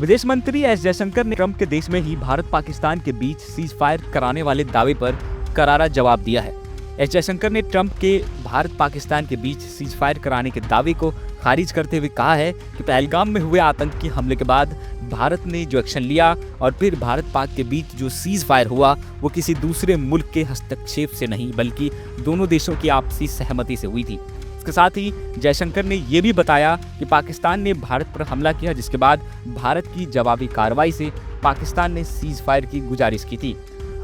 विदेश मंत्री एस जयशंकर ने ट्रंप के देश में ही भारत पाकिस्तान के बीच सीज फायर कराने वाले दावे पर करारा जवाब दिया है। एस जयशंकर ने ट्रंप के भारत पाकिस्तान के बीच सीज फायर कराने के दावे को खारिज करते हुए कहा है कि पहलगाम में हुए आतंकी हमले के बाद भारत ने जो एक्शन लिया और फिर भारत पाक के बीच जो सीज फायर हुआ वो किसी दूसरे मुल्क के हस्तक्षेप से नहीं बल्कि दोनों देशों की आपसी सहमति से हुई थी। इसके साथ ही जयशंकर ने यह भी बताया कि पाकिस्तान ने भारत पर हमला किया, जिसके बाद भारत की जवाबी कार्रवाई से पाकिस्तान ने सीज फायर की गुजारिश की थी।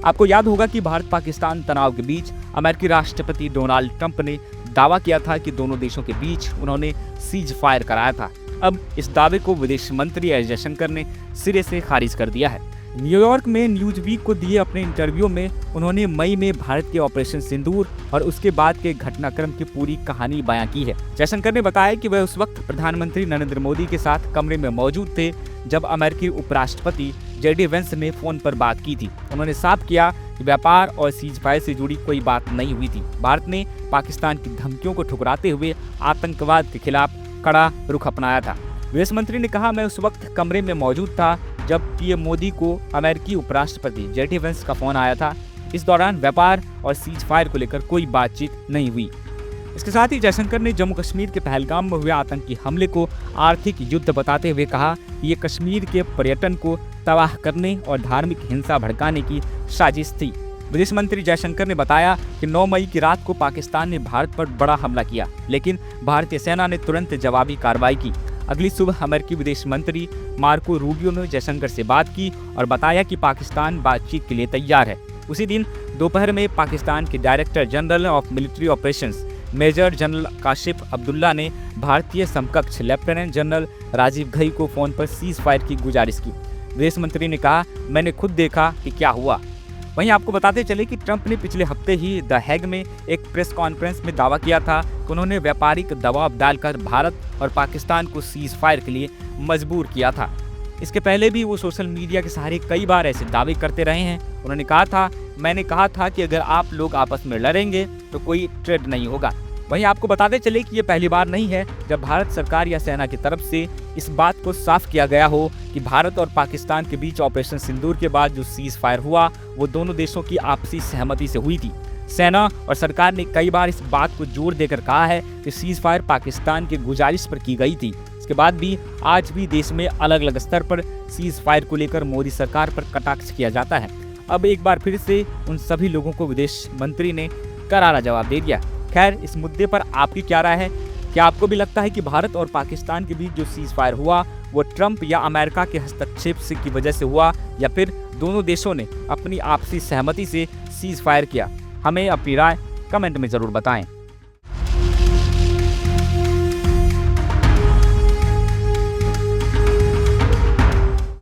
आपको याद होगा कि भारत पाकिस्तान तनाव के बीच अमेरिकी राष्ट्रपति डोनाल्ड ट्रंप ने दावा किया था कि दोनों देशों के बीच उन्होंने सीज फायर कराया था। अब इस दावे को विदेश मंत्री एस जयशंकर ने सिरे से खारिज कर दिया है। न्यूयॉर्क में न्यूज वीक को दिए अपने इंटरव्यू में उन्होंने मई में भारत के ऑपरेशन सिंदूर और उसके बाद के घटनाक्रम की पूरी कहानी बयां की है। जयशंकर ने बताया कि वह उस वक्त प्रधानमंत्री नरेंद्र मोदी के साथ कमरे में मौजूद थे जब अमेरिकी उपराष्ट्रपति जेडी वेंस ने फोन पर बात की थी। उन्होंने साफ किया कि व्यापार और सीज फायर से जुड़ी कोई बात नहीं हुई थी। भारत ने पाकिस्तान की धमकियों को ठुकराते हुए आतंकवाद के खिलाफ कड़ा रुख अपनाया था। विदेश मंत्री ने कहा, मैं उस वक्त कमरे में मौजूद था जब पीएम मोदी को अमेरिकी उपराष्ट्रपति जेडी वेंस का फोन आया था। इस दौरान व्यापार और सीज फायर को लेकर कोई बातचीत नहीं हुई। इसके साथ ही जयशंकर ने जम्मू कश्मीर के पहलगाम में हुए आतंकी हमले को आर्थिक युद्ध बताते हुए कहा कि ये कश्मीर के पर्यटन को तबाह करने और धार्मिक हिंसा भड़काने की साजिश थी। विदेश मंत्री जयशंकर ने बताया कि 9 मई की रात को पाकिस्तान ने भारत पर बड़ा हमला किया, लेकिन भारतीय सेना ने तुरंत जवाबी कार्रवाई की। अगली सुबह अमेरिकी विदेश मंत्री मार्को रूबियो ने जयशंकर से बात की और बताया कि पाकिस्तान बातचीत के लिए तैयार है। उसी दिन दोपहर में पाकिस्तान के director general of military operations major general Kashif Abdullah ने भारतीय समकक्ष लेफ्टिनेंट जनरल राजीव घई को फोन पर सीज फायर की गुजारिश की। विदेश मंत्री ने कहा, मैंने खुद देखा कि क्या हुआ। वहीं आपको बताते चले कि ट्रंप ने पिछले हफ्ते ही द हैग में एक प्रेस कॉन्फ्रेंस में दावा किया था कि उन्होंने व्यापारिक दबाव डालकर भारत और पाकिस्तान को सीज फायर के लिए मजबूर किया था। इसके पहले भी वो सोशल मीडिया के सहारे कई बार ऐसे दावे करते रहे हैं। उन्होंने कहा था, मैंने कहा था कि अगर आप लोग आपस में लड़ेंगे तो कोई ट्रेड नहीं होगा। वहीं आपको बताते चले कि ये पहली बार नहीं है जब भारत सरकार या सेना की तरफ से इस बात को साफ किया गया हो कि भारत और पाकिस्तान के बीच ऑपरेशन सिंदूर के बाद जो सीज फायर हुआ वो दोनों देशों की आपसी सहमति से हुई थी। सेना और सरकार ने कई बार इस बात को जोर देकर कहा है कि सीज फायर पाकिस्तान की गुजारिश पर की गई थी। इसके बाद भी आज भी देश में अलग अलग स्तर पर सीज फायर को लेकर मोदी सरकार पर कटाक्ष किया जाता है। अब एक बार फिर से उन सभी लोगों को विदेश मंत्री ने करारा जवाब दे दिया। खैर, इस मुद्दे पर आपकी क्या राय है? क्या आपको भी लगता है कि भारत और पाकिस्तान के बीच जो सीज फायर हुआ वो ट्रंप या अमेरिका के हस्तक्षेप से की वजह से हुआ या फिर दोनों देशों ने अपनी आपसी सहमति से सीज फायर किया? हमें अपनी राय कमेंट में ज़रूर बताएं।